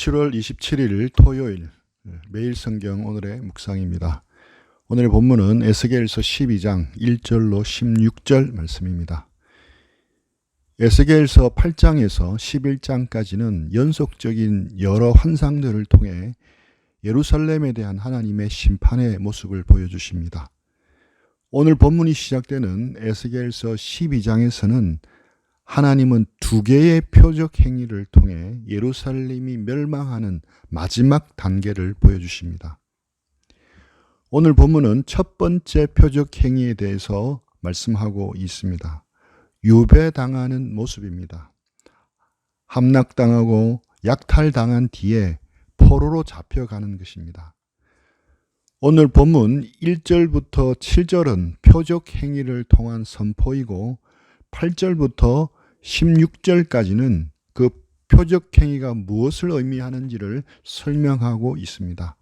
7월 27일 토요일 매일 성경 오늘의 묵상입니다. 오늘의 본문은 에스겔서 12장 1절로 16절 말씀입니다. 에스겔서 8장에서 11장까지는 연속적인 여러 환상들을 통해 예루살렘에 대한 하나님의 심판의 모습을 보여주십니다. 오늘 본문이 시작되는 에스겔서 12장에서는 하나님은 두 개의 표적 행위를 통해 예루살렘이 멸망하는 마지막 단계를 보여주십니다. 오늘 본문은 첫 번째 표적 행위에 대해서 말씀하고 있습니다. 유배당하는 모습입니다. 함락당하고 약탈당한 뒤에 포로로 잡혀가는 것입니다. 오늘 본문 1절부터 7절은 표적 행위를 통한 선포이고 8절부터 16절까지는 그 표적 행위가 무엇을 의미하는지를 설명하고 있습니다.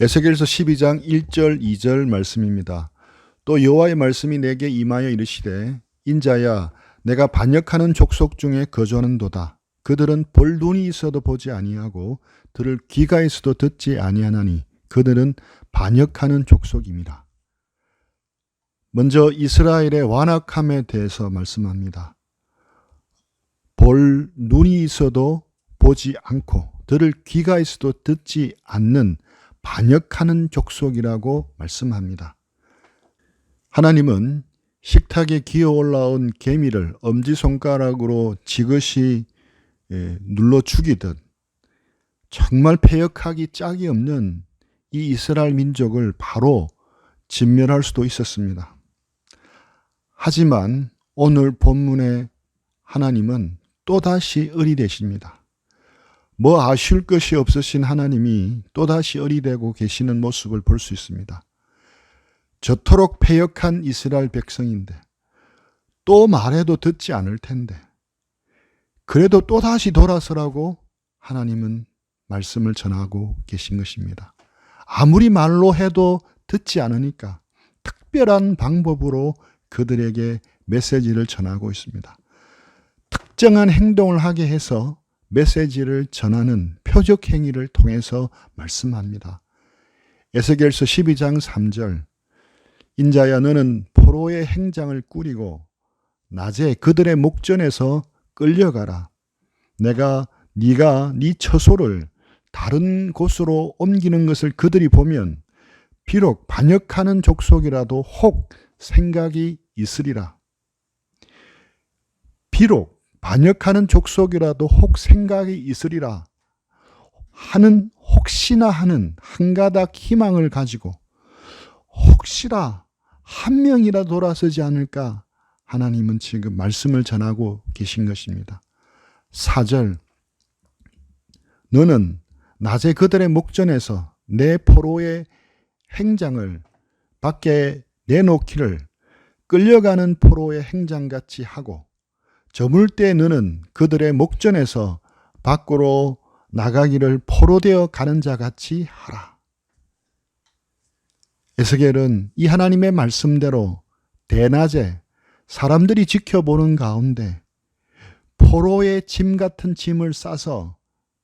에스겔서 12장 1절 2절 말씀입니다. 또 여호와의 말씀이 내게 임하여 이르시되 인자야 내가 반역하는 족속 중에 거주하는도다. 그들은 볼 눈이 있어도 보지 아니하고 들을 귀가 있어도 듣지 아니하나니 그들은 반역하는 족속입니다. 먼저 이스라엘의 완악함에 대해서 말씀합니다. 볼 눈이 있어도 보지 않고 들을 귀가 있어도 듣지 않는 반역하는 족속이라고 말씀합니다. 하나님은 식탁에 기어 올라온 개미를 엄지손가락으로 지그시 눌러 죽이듯 정말 패역하기 짝이 없는 이 이스라엘 민족을 바로 진멸할 수도 있었습니다. 하지만 오늘 본문의 하나님은 또다시 을이 되십니다. 뭐 아쉬울 것이 없으신 하나님이 또다시 을이 되고 계시는 모습을 볼 수 있습니다. 저토록 패역한 이스라엘 백성인데 또 말해도 듣지 않을 텐데 그래도 또다시 돌아서라고 하나님은 말씀을 전하고 계신 것입니다. 아무리 말로 해도 듣지 않으니까 특별한 방법으로 그들에게 메시지를 전하고 있습니다. 특정한 행동을 하게 해서 메시지를 전하는 표적 행위를 통해서 말씀합니다. 에스겔서 12장 3절 인자야 너는 포로의 행장을 꾸리고 낮에 그들의 목전에서 끌려가라. 내가 네가 네 처소를 다른 곳으로 옮기는 것을 그들이 보면 비록 반역하는 족속이라도 혹 생각이 있으리라. 비록 반역하는 족속이라도 혹 생각이 있으리라 하는 혹시나 하는 한 가닥 희망을 가지고 혹시라 한 명이라 돌아서지 않을까 하나님은 지금 말씀을 전하고 계신 것입니다. 4절 너는 낮에 그들의 목전에서 내 포로의 행장을 밖에 내놓기를 끌려가는 포로의 행장같이 하고 저물 때 너는 그들의 목전에서 밖으로 나가기를 포로되어 가는 자같이 하라. 에스겔은 이 하나님의 말씀대로 대낮에 사람들이 지켜보는 가운데 포로의 짐 같은 짐을 싸서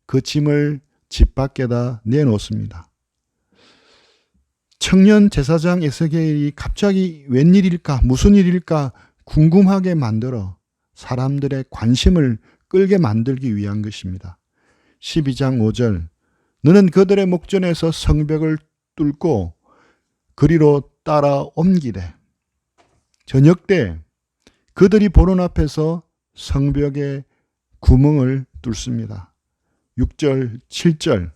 그 짐을 집 밖에다 내놓습니다. 청년 제사장 에스겔이 갑자기 웬일일까 무슨 일일까 궁금하게 만들어 사람들의 관심을 끌게 만들기 위한 것입니다. 12장 5절 너는 그들의 목전에서 성벽을 뚫고 그리로 따라 옮기되 저녁 때 그들이 보는 앞에서 성벽에 구멍을 뚫습니다. 6절 7절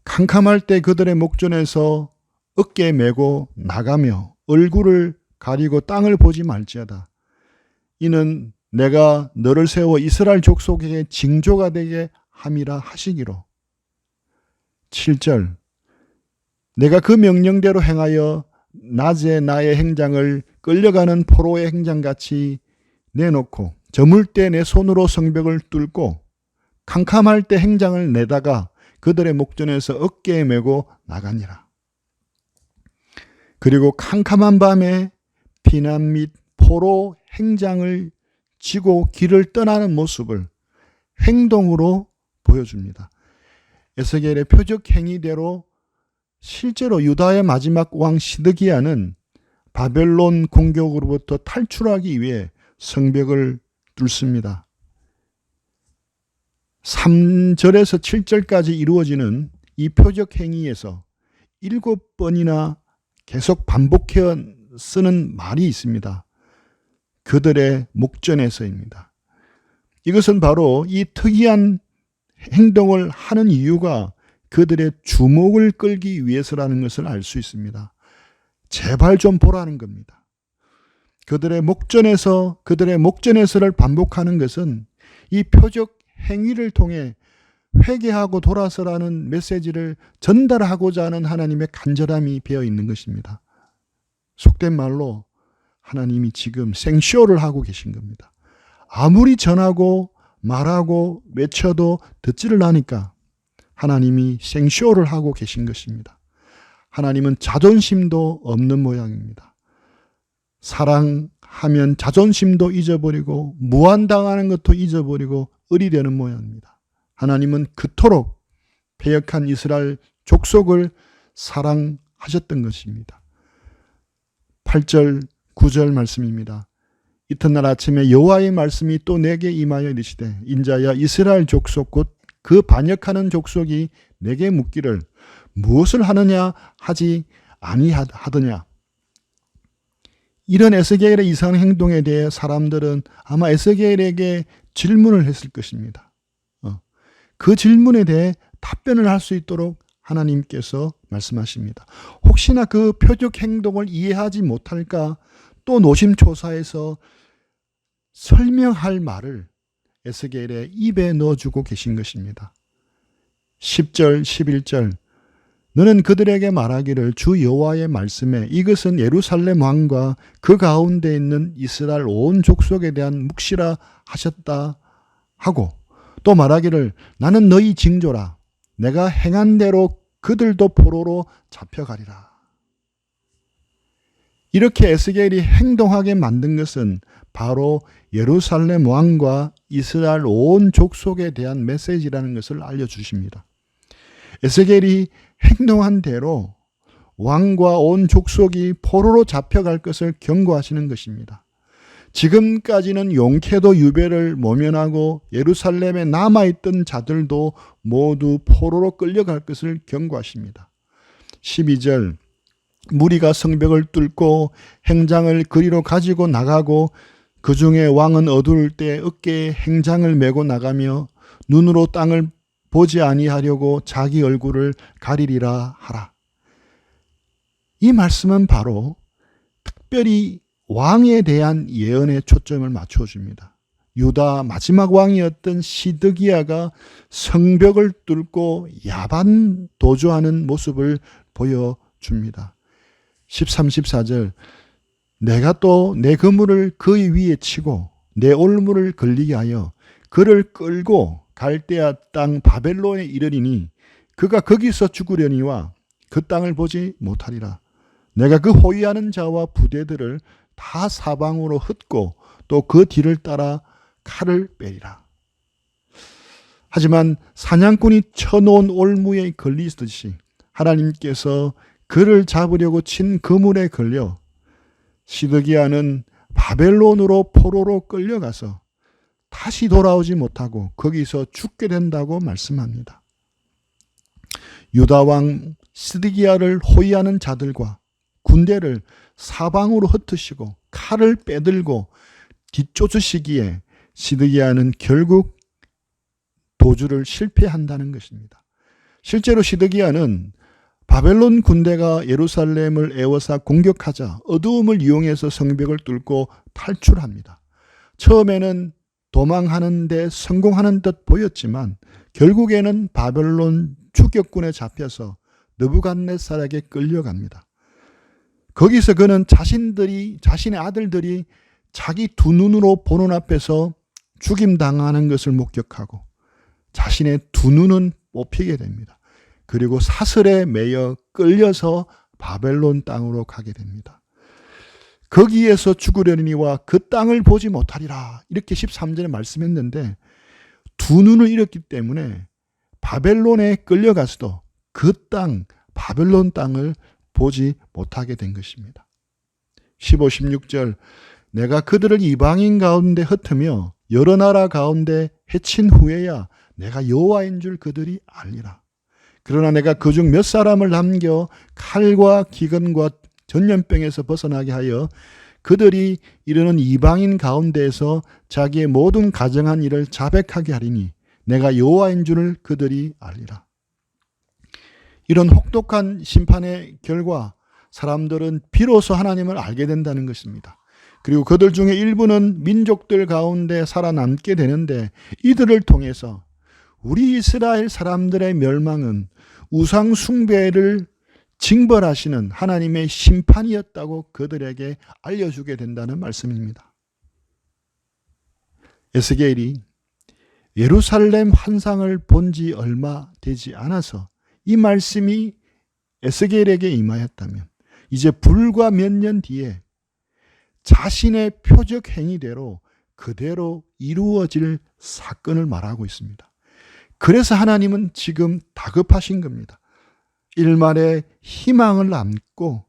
캄캄할 때 그들의 목전에서 어깨에 메고 나가며 얼굴을 가리고 땅을 보지 말지어다. 이는 내가 너를 세워 이스라엘 족속에게 징조가 되게 함이라 하시기로. 7절 내가 그 명령대로 행하여 낮에 나의 행장을 끌려가는 포로의 행장같이 내놓고 저물 때 내 손으로 성벽을 뚫고 캄캄할 때 행장을 내다가 그들의 목전에서 어깨에 메고 나가니라. 그리고 캄캄한 밤에 피난 및 포로 행장을 지고 길을 떠나는 모습을 행동으로 보여줍니다. 에스겔의 표적 행위대로 실제로 유다의 마지막 왕 시드기야는 바벨론 공격으로부터 탈출하기 위해 성벽을 뚫습니다. 3절에서 7절까지 이루어지는 이 표적 행위에서 7번이나 계속 반복해 쓰는 말이 있습니다. 그들의 목전에서입니다. 이것은 바로 이 특이한 행동을 하는 이유가 그들의 주목을 끌기 위해서라는 것을 알 수 있습니다. 제발 좀 보라는 겁니다. 그들의 목전에서를 반복하는 것은 이 표적 행위를 통해 회개하고 돌아서라는 메시지를 전달하고자 하는 하나님의 간절함이 배어 있는 것입니다. 속된 말로 하나님이 지금 생쇼를 하고 계신 겁니다. 아무리 전하고 말하고 외쳐도 듣지를 않으니까 하나님이 생쇼를 하고 계신 것입니다. 하나님은 자존심도 없는 모양입니다. 사랑하면 자존심도 잊어버리고 무한당하는 것도 잊어버리고 을이 되는 모양입니다. 하나님은 그토록 패역한 이스라엘 족속을 사랑하셨던 것입니다. 8절 9절 말씀입니다. 이튿날 아침에 여호와의 말씀이 또 내게 임하여 이르시되 인자야 이스라엘 족속 곧 그 반역하는 족속이 내게 묻기를 무엇을 하느냐 하지 아니하더냐. 이런 에스겔의 이상한 행동에 대해 사람들은 아마 에스겔에게 질문을 했을 것입니다. 그 질문에 대해 답변을 할 수 있도록 하나님께서 말씀하십니다. 혹시나 그 표적 행동을 이해하지 못할까 또 노심초사해서 설명할 말을 에스겔의 입에 넣어주고 계신 것입니다. 10절 11절 너는 그들에게 말하기를 주 여호와의 말씀에 이것은 예루살렘 왕과 그 가운데 있는 이스라엘 온 족속에 대한 묵시라 하셨다 하고 또 말하기를 나는 너희 징조라 내가 행한 대로 그들도 포로로 잡혀가리라. 이렇게 에스겔이 행동하게 만든 것은 바로 예루살렘 왕과 이스라엘 온 족속에 대한 메시지라는 것을 알려주십니다. 에스겔이 행동한 대로 왕과 온 족속이 포로로 잡혀갈 것을 경고하시는 것입니다. 지금까지는 용케도 유배를 모면하고 예루살렘에 남아있던 자들도 모두 포로로 끌려갈 것을 경고하십니다. 12절 무리가 성벽을 뚫고 행장을 그리로 가지고 나가고 그 중에 왕은 어두울 때 어깨에 행장을 메고 나가며 눈으로 땅을 보지 아니하려고 자기 얼굴을 가리리라 하라. 이 말씀은 바로 특별히 왕에 대한 예언에 초점을 맞춰줍니다. 유다 마지막 왕이었던 시드기야가 성벽을 뚫고 야반 도주하는 모습을 보여줍니다. 13, 14절 내가 또 내 그물을 그의 위에 치고 내 올무를 걸리게 하여 그를 끌고 갈대아 땅 바벨론에 이르리니 그가 거기서 죽으려니와 그 땅을 보지 못하리라. 내가 그 호위하는 자와 부대들을 다 사방으로 흩고 또 그 뒤를 따라 칼을 빼리라. 하지만 사냥꾼이 쳐놓은 올무에 걸리듯이 하나님께서 그를 잡으려고 친 그물에 걸려 시드기야는 바벨론으로 포로로 끌려가서 다시 돌아오지 못하고 거기서 죽게 된다고 말씀합니다. 유다왕 시드기야를 호위하는 자들과 군대를 사방으로 흩으시고 칼을 빼들고 뒤쫓으시기에 시드기야는 결국 도주를 실패한다는 것입니다. 실제로 시드기야는 바벨론 군대가 예루살렘을 에워싸 공격하자 어두움을 이용해서 성벽을 뚫고 탈출합니다. 처음에는 도망하는 데 성공하는 듯 보였지만 결국에는 바벨론 추격군에 잡혀서 느부갓네살에게 끌려갑니다. 거기서 그는 자신의 아들들이 자기 두 눈으로 보는 앞에서 죽임당하는 것을 목격하고 자신의 두 눈은 뽑히게 됩니다. 그리고 사슬에 매여 끌려서 바벨론 땅으로 가게 됩니다. 거기에서 죽으려니와 그 땅을 보지 못하리라 이렇게 13절에 말씀했는데 두 눈을 잃었기 때문에 바벨론에 끌려가서도 그 땅, 바벨론 땅을 보지 못하게 된 것입니다. 15, 16절 내가 그들을 이방인 가운데 흩으며 여러 나라 가운데 해친 후에야 내가 여호와인 줄 그들이 알리라. 그러나 내가 그중 몇 사람을 남겨 칼과 기근과 전염병에서 벗어나게 하여 그들이 이르는 이방인 가운데에서 자기의 모든 가정한 일을 자백하게 하리니 내가 여호와인 줄을 그들이 알리라. 이런 혹독한 심판의 결과 사람들은 비로소 하나님을 알게 된다는 것입니다. 그리고 그들 중에 일부는 민족들 가운데 살아남게 되는데 이들을 통해서 우리 이스라엘 사람들의 멸망은 우상 숭배를 징벌하시는 하나님의 심판이었다고 그들에게 알려주게 된다는 말씀입니다. 에스겔이 예루살렘 환상을 본 지 얼마 되지 않아서 이 말씀이 에스겔에게 임하였다면 이제 불과 몇 년 뒤에 자신의 표적 행위대로 그대로 이루어질 사건을 말하고 있습니다. 그래서 하나님은 지금 다급하신 겁니다. 일말의 희망을 안고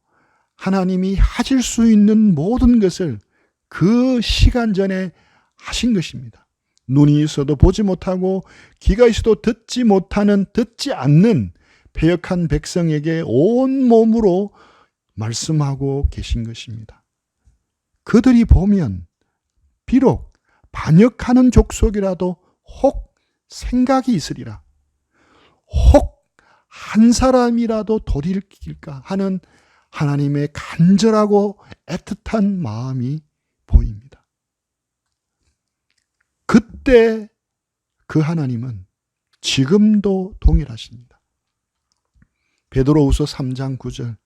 하나님이 하실 수 있는 모든 것을 그 시간 전에 하신 것입니다. 눈이 있어도 보지 못하고 귀가 있어도 듣지 않는 패역한 백성에게 온몸으로 말씀하고 계신 것입니다. 그들이 보면 비록 반역하는 족속이라도 혹 생각이 있으리라. 혹 한 사람이라도 돌이킬까 하는 하나님의 간절하고 애틋한 마음이 보입니다. 그때 그 하나님은 지금도 동일하십니다. 베드로후서 3장 9절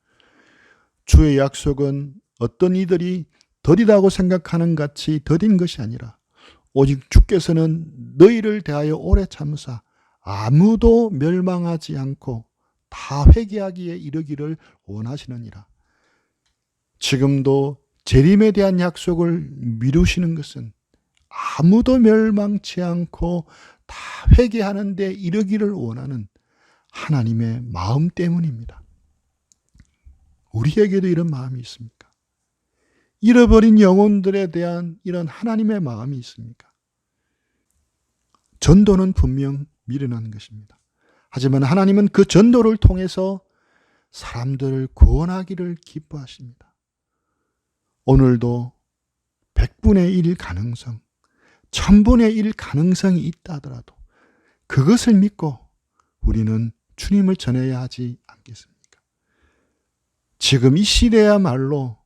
주의 약속은 어떤 이들이 더디다고 생각하는 같이 더딘 것이 아니라 오직 주께서는 너희를 대하여 오래 참으사 아무도 멸망하지 않고 다 회개하기에 이르기를 원하시느니라. 지금도 재림에 대한 약속을 미루시는 것은 아무도 멸망치 않고 다 회개하는 데 이르기를 원하는 하나님의 마음 때문입니다. 우리에게도 이런 마음이 있습니까? 잃어버린 영혼들에 대한 이런 하나님의 마음이 있습니까? 전도는 분명 미련한 것입니다. 하지만 하나님은 그 전도를 통해서 사람들을 구원하기를 기뻐하십니다. 오늘도 100분의 1 가능성, 1000분의 1 가능성이 있다 하더라도 그것을 믿고 우리는 주님을 전해야 하지 않겠습니까? 지금 이 시대야말로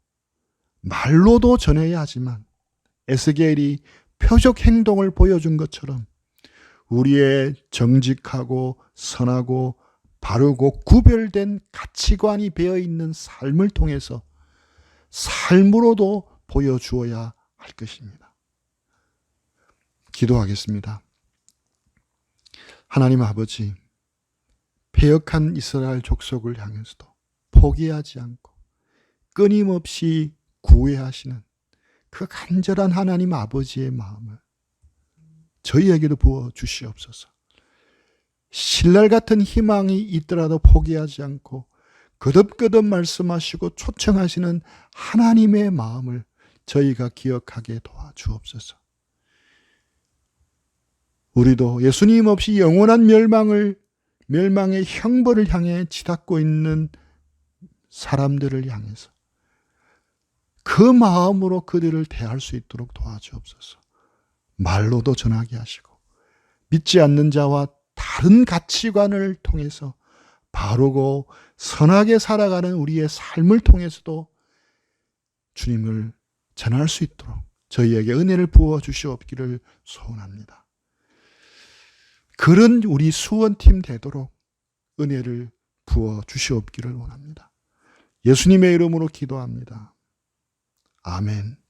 말로도 전해야 하지만 에스겔이 표적 행동을 보여준 것처럼 우리의 정직하고 선하고 바르고 구별된 가치관이 배어있는 삶을 통해서 삶으로도 보여주어야 할 것입니다. 기도하겠습니다. 하나님 아버지, 패역한 이스라엘 족속을 향해서도 포기하지 않고 끊임없이 구애하시는 그 간절한 하나님 아버지의 마음을 저희에게도 부어 주시옵소서. 신랄 같은 희망이 있더라도 포기하지 않고 거듭거듭 말씀하시고 초청하시는 하나님의 마음을 저희가 기억하게 도와주옵소서. 우리도 예수님 없이 영원한 멸망의 형벌을 향해 치닫고 있는 사람들을 향해서 그 마음으로 그들을 대할 수 있도록 도와주옵소서. 말로도 전하게 하시고 믿지 않는 자와 다른 가치관을 통해서 바르고 선하게 살아가는 우리의 삶을 통해서도 주님을 전할 수 있도록 저희에게 은혜를 부어 주시옵기를 소원합니다. 그런 우리 수원팀 되도록 은혜를 부어 주시옵기를 원합니다. 예수님의 이름으로 기도합니다. 아멘.